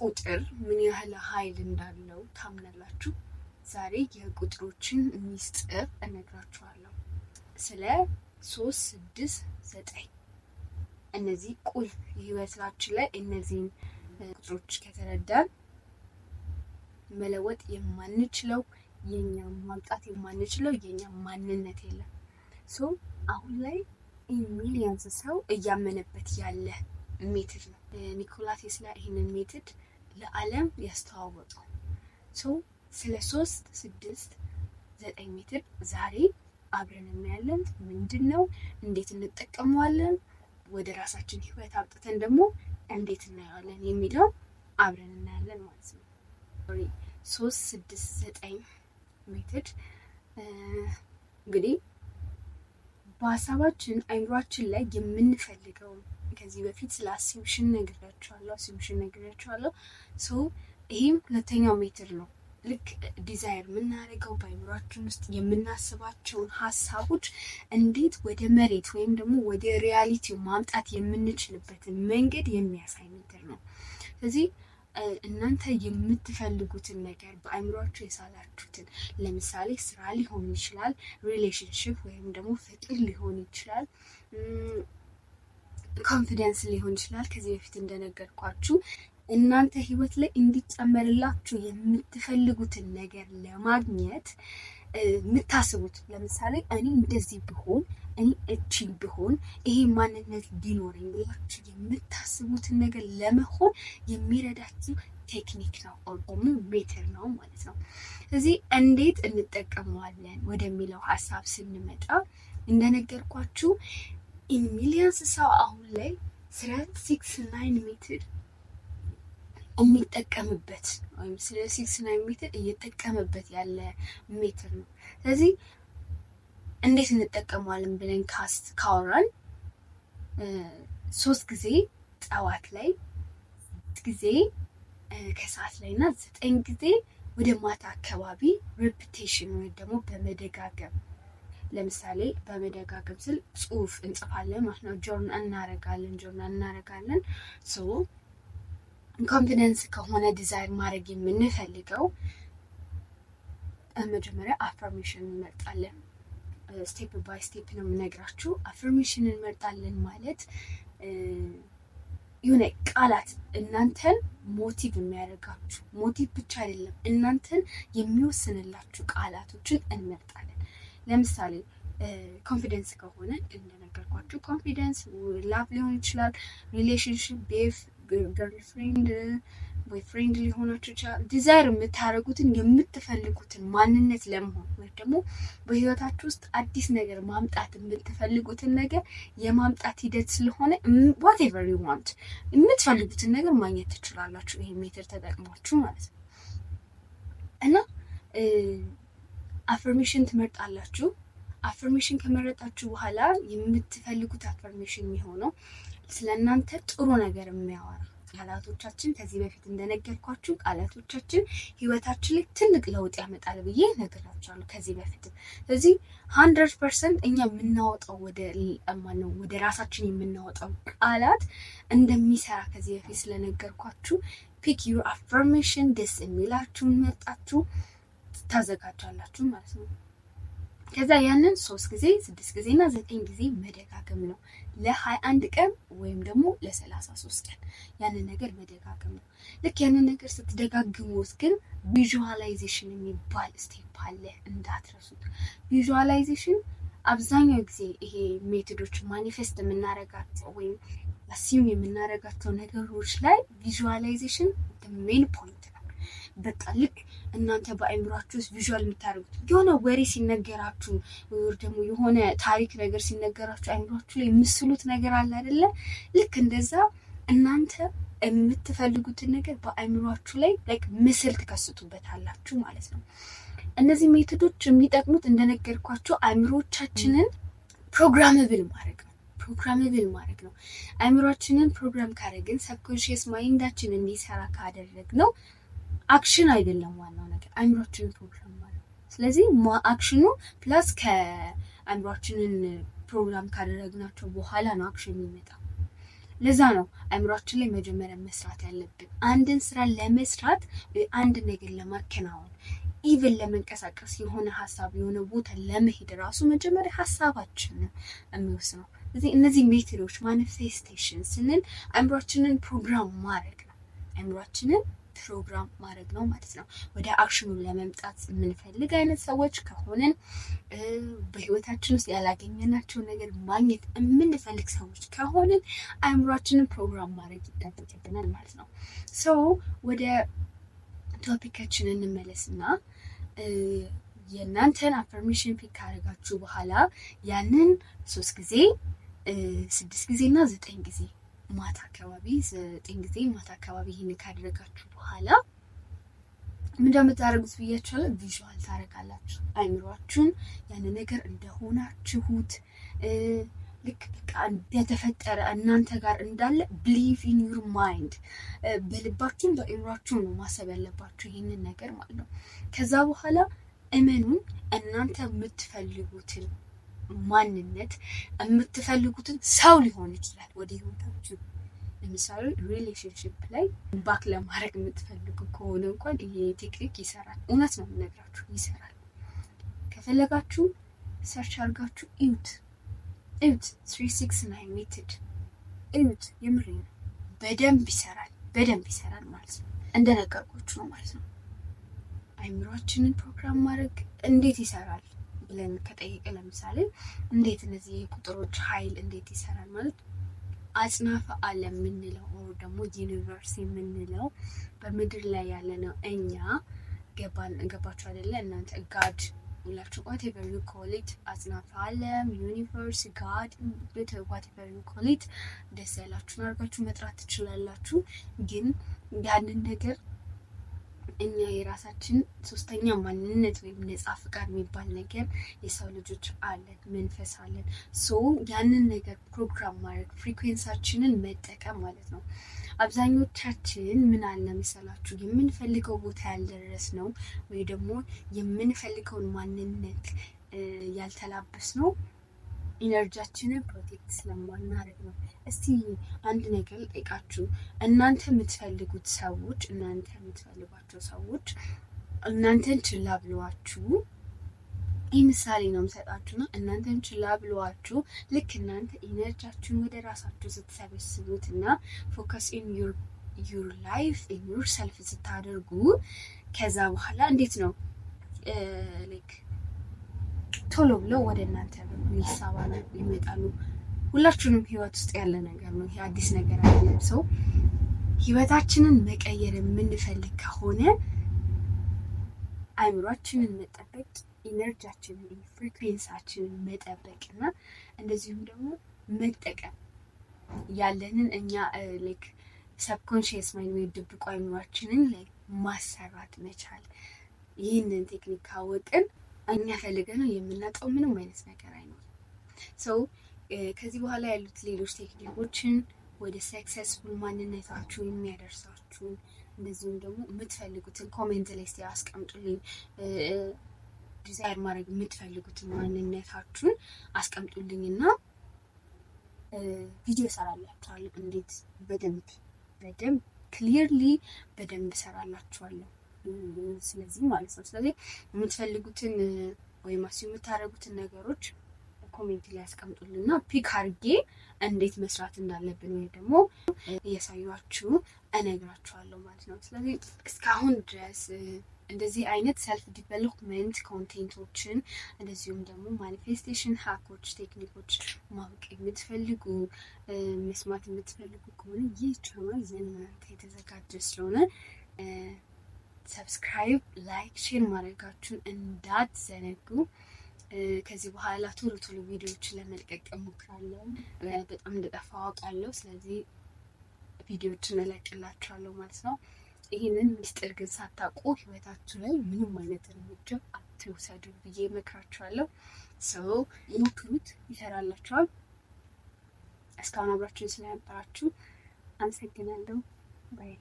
ቁጥር ምን ያህል ኃይል እንዳለው ታምናላችሁ? ዛሬ የቁጥሮችን ሚስጥር እነግራችኋለሁ። ስለ 3 6 9 እነዚህ ቁልፍ ህይወታችን ላይ እነዚህን ቁጥሮች ከተረዳን መለወጥ የማንችለው የኛ ማምጣት የማንችለው የኛ ማንነት የለም። አሁን ላይ ሚሊዮንስ ሰው እያመነበት ያለ ሜትድ ነው። ኒኮላ ቴስላ ይህንን ሜትድ ለዓለም ያስተዋወቀው። ስለ 3 6 9 ሜትድ ዛሬ አብረን እናያለን። ምንድነው? እንዴት እንጠቀመዋለን? ወደ ራሳችን ህይወት አብጥተን ደግሞ እንዴት እናየዋለን የሚለው አብረን እናያለን ማለት ነው። 3 6 9 ሜትድ እንግዲህ በሀሳባችን አይምሯችን ላይ የምንፈልገው ከዚህ በፊት ስለ አሲምሽን ነግሬያችኋለሁ። ይሄም ሁለተኛው ሜትድ ነው። ልክ ዲዛይር የምናደርገው በአይምሯችን ውስጥ የምናስባቸውን ሀሳቦች እንዴት ወደ መሬት ወይም ደግሞ ወደ ሪያሊቲው ማምጣት የምንችልበትን መንገድ የሚያሳይ ሜትድ ነው። ስለዚህ እናንተ የምትፈልጉትን ነገር በአይምሯችሁ የሳላችሁትን ለምሳሌ ስራ ሊሆን ይችላል፣ ሪሌሽንሽፕ ወይም ደግሞ ፍቅር ሊሆን ይችላል፣ ኮንፊደንስ ሊሆን ይችላል። ከዚህ በፊት እንደነገርኳችሁ እናንተ ህይወት ላይ እንዲጨመርላችሁ የምትፈልጉትን ነገር ለማግኘት የምታስቡት ለምሳሌ እኔ እንደዚህ ብሆን፣ እኔ እቺ ብሆን፣ ይሄ ማንነት ቢኖረኝ ብላችሁ የምታስቡትን ነገር ለመሆን የሚረዳችሁ ቴክኒክ ነው ደግሞ ሜትር ነው ማለት ነው። ስለዚህ እንዴት እንጠቀመዋለን ወደሚለው ሀሳብ ስንመጣ እንደነገርኳችሁ ሚሊዮንስ ሰው አሁን ላይ ስለ 6 9 ሜትድ የሚጠቀምበት ወይም ስለ 6 9 ሜትድ እየተጠቀመበት ያለ ሜትድ ነው። ስለዚህ እንዴት እንጠቀመዋለን ብለን ካወራን 3 ጊዜ ጠዋት ላይ፣ 6 ጊዜ ከሰዓት ላይ እና 9 ጊዜ ወደ ማታ አካባቢ ሪፒቴሽን ወይም ደግሞ በመደጋገም ለምሳሌ በመደጋገም ስል ጽሁፍ እንጽፋለን ማለት ነው። ጆርናል እናረጋለን። ኮንፊደንስ ከሆነ ዲዛይር ማድረግ የምንፈልገው መጀመሪያ አፈርሜሽን እንመርጣለን። ስቴፕ ባይ ስቴፕ ነው የምነግራችሁ። አፈርሜሽን እንመርጣለን ማለት የሆነ ቃላት እናንተን ሞቲቭ የሚያደርጋችሁ፣ ሞቲቭ ብቻ አይደለም እናንተን የሚወስንላችሁ ቃላቶችን እንመርጣለን። ለምሳሌ ኮንፊደንስ ከሆነ እንደነገርኳችሁ ኮንፊደንስ ላቭ ሊሆን ይችላል፣ ሪሌሽንሽፕ፣ ቤፍ፣ ገርልፍሬንድ፣ ቦይፍሬንድ ሊሆናችሁ ይችላል። ዲዛይር የምታደርጉትን የምትፈልጉትን ማንነት ለመሆን ወይም ደግሞ በህይወታችሁ ውስጥ አዲስ ነገር ማምጣት የምትፈልጉትን ነገር የማምጣት ሂደት ስለሆነ whatever you want የምትፈልጉትን ነገር ማግኘት ትችላላችሁ ይሄ ሜትር ተጠቅማችሁ ማለት ነው። እና አፈርሜሽን ትመርጣላችሁ። አፈርሜሽን ከመረጣችሁ በኋላ የምትፈልጉት አፈርሜሽን የሚሆነው ስለእናንተ ጥሩ ነገር የሚያወራ ቃላቶቻችን፣ ከዚህ በፊት እንደነገርኳችሁ ቃላቶቻችን ህይወታችን ላይ ትልቅ ለውጥ ያመጣል ብዬ ነግራችኋለሁ ከዚህ በፊት። ስለዚህ 100% እኛ የምናወጣው ወደ ራሳችን የምናወጣው ቃላት እንደሚሰራ ከዚህ በፊት ስለነገርኳችሁ ፒክ ዩር አፈርሜሽን ደስ የሚላችሁን መርጣችሁ ታዘጋጃላችሁ ማለት ነው። ከዛ ያንን 3 ጊዜ 6 ጊዜ እና 9 ጊዜ መደጋገም ነው። ለ21 ቀን ወይም ደግሞ ለ33 ቀን ያንን ነገር መደጋገም ነው። ልክ ያንን ነገር ስትደጋግሙት ግን ቪዥዋላይዜሽን የሚባል ስቴፕ አለ እንዳትረሱት። ቪዥዋላይዜሽን አብዛኛው ጊዜ ይሄ ሜቶዶች ማኒፌስት የምናረጋቸው ወይም አሲም የምናረጋቸው ነገሮች ላይ ቪዥዋላይዜሽን ሜን ፖይንት ነው። በቃ ልክ እናንተ በአይምሯችሁ ውስጥ ቪዥዋል የምታደርጉት የሆነ ወሬ ሲነገራችሁ ወይ ደግሞ የሆነ ታሪክ ነገር ሲነገራችሁ አይምሯችሁ ላይ የምስሉት ነገር አለ አይደለ? ልክ እንደዛ እናንተ የምትፈልጉትን ነገር በአይምሯችሁ ላይ ምስል ትከስቱበታላችሁ ማለት ነው። እነዚህ ሜቶዶች የሚጠቅሙት እንደነገርኳችሁ አይምሮቻችንን ፕሮግራመብል ማድረግ ነው። አይምሮአችንን ፕሮግራም ካደረግን ሰብኮንሺየስ ማይንዳችን እንዲሰራ ካደረግነው አክሽን አይደለም ዋናው ነገር አይምሮአችንን ፕሮግራም ማለት። ስለዚህ አክሽኑ ፕላስ ከአይምሮአችንን ፕሮግራም ካደረግናቸው በኋላ ነው አክሽን የሚመጣው። ለዛ ነው አእምሯችን ላይ መጀመሪያ መስራት ያለብን። አንድን ስራ ለመስራት አንድ ነገር ለማከናወን ኢቭን ለመንቀሳቀስ የሆነ ሀሳብ የሆነ ቦታ ለመሄድ ራሱ መጀመሪያ ሀሳባችን ነው የሚወስነው። ስለዚህ እነዚህ ሜቶዶች ማኒፌስቴሽን ስንል አእምሯችንን ፕሮግራም ማድረግ ነው። አእምሯችንን ፕሮግራም ማድረግ ነው ማለት ነው። ወደ አክሽኑ ለመምጣት የምንፈልግ አይነት ሰዎች ከሆንን በህይወታችን ውስጥ ያላገኘናቸው ነገር ማግኘት የምንፈልግ ሰዎች ከሆንን አእምሯችንን ፕሮግራም ማድረግ ይጠበቅብናል ማለት ነው። ወደ ቶፒካችን እንመለስና የእናንተን አፈርሜሽን ፒክ ካደረጋችሁ በኋላ ያንን 3 ጊዜ 6 ጊዜ እና 9 ጊዜ ማታ አካባቢ 9 ጊዜ ማታ አካባቢ ይህን ካደረጋችሁ በኋላ ምን እንደምታደርጉት ብያችኋለሁ። ቪዥዋል ታደርጋላችሁ። አይምሯችሁን ያን ነገር እንደሆናችሁት ልክ በቃ እንደተፈጠረ እናንተ ጋር እንዳለ believe in your mind በልባችሁም በአይምሯችሁም ነው ማሰብ ያለባችሁ ይህንን ነገር ማለት ነው። ከዛ በኋላ እመኑን እናንተ የምትፈልጉትን ማንነት የምትፈልጉትን ሰው ሊሆን ይችላል ወደ ህይወታችሁ። ለምሳሌ ሪሌሽንሺፕ ላይ ባክ ለማድረግ የምትፈልጉ ከሆነ እንኳን ይሄ ቴክኒክ ይሰራል። እውነት ነው የምነግራችሁ፣ ይሰራል። ከፈለጋችሁ ሰርች አድርጋችሁ እዩት 369 ሜትድ እዩት። የምሬ ነው። በደንብ ይሰራል ማለት ነው። እንደነገርኳችሁ ነው ማለት ነው። አይምሯችንን ፕሮግራም ማድረግ እንዴት ይሰራል ብለን ከጠየቀ ለምሳሌ እንዴት እነዚህ ቁጥሮች ኃይል እንዴት ይሰራል ማለት አጽናፈ ዓለም የምንለው ወይ ደግሞ ዩኒቨርስ የምንለው በምድር ላይ ያለ ነው። እኛ ገባችሁ አይደለ? እናንተ ጋድ ሁላችሁ whatever you call it አጽናፈ ዓለም ዩኒቨርስ ጋድ whatever you call it ደስ ያላችሁን አድርጋችሁ መጥራት ትችላላችሁ። ግን ያንን ነገር እኛ የራሳችን ሶስተኛ ማንነት ወይም ነፃ ፍቃድ የሚባል ነገር የሰው ልጆች አለን፣ መንፈስ አለን። ያንን ነገር ፕሮግራም ማድረግ ፍሪኩዌንሳችንን መጠቀም ማለት ነው። አብዛኞቻችን ምን አለ መሰላችሁ የምንፈልገው ቦታ ያልደረስ ነው ወይ ደግሞ የምንፈልገውን ማንነት ያልተላበስ ነው ኢነርጂያችንን ፕሮቴክት ስለማናደርግ ነው። እስቲ አንድ ነገር ልጠይቃችሁ። እናንተ የምትፈልጓቸው ሰዎች እናንተን ችላ ብለዋችሁ፣ ይህ ምሳሌ ነው የምሰጣችሁና እናንተን ችላ ብለዋችሁ ልክ እናንተ ኢነርጂያችሁን ወደ ራሳችሁ ስትሰበስቡት እና ፎከስ ኢን ዩር ላይፍ ኢን ዩር ሰልፍ ስታደርጉ ከዛ በኋላ እንዴት ነው ቶሎ ብለው ወደ እናንተ ይሳባሉ፣ ይመጣሉ። ሁላችንም ህይወት ውስጥ ያለ ነገር ነው። ይሄ አዲስ ነገር አይደለም። ህይወታችንን መቀየር የምንፈልግ ከሆነ አይምሯችንን መጠበቅ፣ ኢነርጂያችንን ፍሪኩዌንሳችንን መጠበቅና እንደዚሁም ደግሞ መጠቀም ያለንን እኛ ሰብኮንሺየስ ማይንድ ወይ ድብቁ አይምሯችንን ማሰራት መቻል። ይህንን ቴክኒክ ካወቅን እኛ ፈልገን ነው የምናጣው ምንም አይነት ነገር አይኖርም። ከዚህ በኋላ ያሉት ሌሎች ቴክኒኮችን ወደ ሰክሰስፉል ማንነታችሁ የሚያደርሳችሁ እንደዚሁም ደግሞ የምትፈልጉትን ኮሜንት ላይ እስቲ አስቀምጡልኝ። ዲዛይር ማድረግ የምትፈልጉትን ማንነታችሁን አስቀምጡልኝና ቪዲዮ እሰራላችኋለሁ። እንዴት በደንብ ክሊርሊ በደንብ እሰራላችኋለሁ። ስለዚህ ማለት ነው። ስለዚህ የምትፈልጉትን ወይም የምታደርጉትን ነገሮች ኮሜንት ላይ ያስቀምጡልና ፒክ አድርጌ እንዴት መስራት እንዳለብን ወይ ደግሞ እያሳያችሁ እነግራችኋለሁ ማለት ነው። ስለዚህ እስካሁን ድረስ እንደዚህ አይነት ሰልፍ ዲቨሎፕመንት ኮንቴንቶችን እንደዚሁም ደግሞ ማኒፌስቴሽን ሃኮች፣ ቴክኒኮች ማወቅ የምትፈልጉ መስማት የምትፈልጉ ከሆነ ይህ ቻናል ለእናንተ የተዘጋጀ ስለሆነ ሰብስክራይብ፣ ላይክ፣ ሼር ማድረጋችሁን እንዳትዘነጉ። ከዚህ በኋላ ቶሎ ቪዲዮዎችን ለመልቀቅ እሞክራለሁ። በጣም እንደጠፋ አውቃለሁ። ስለዚህ ቪዲዮዎችን እለቅላችኋለሁ ማለት ነው። ይህንን ሚስጥር ግን ሳታውቁ ህይወታችሁ ላይ ምንም አይነት እርምጃ አትውሰዱ ብዬ እመክራችኋለሁ። ሞክሩት፣ ይሰራላችኋል። እስካሁን አብራችሁን ስለነበራችሁ አመሰግናለሁ። ባይ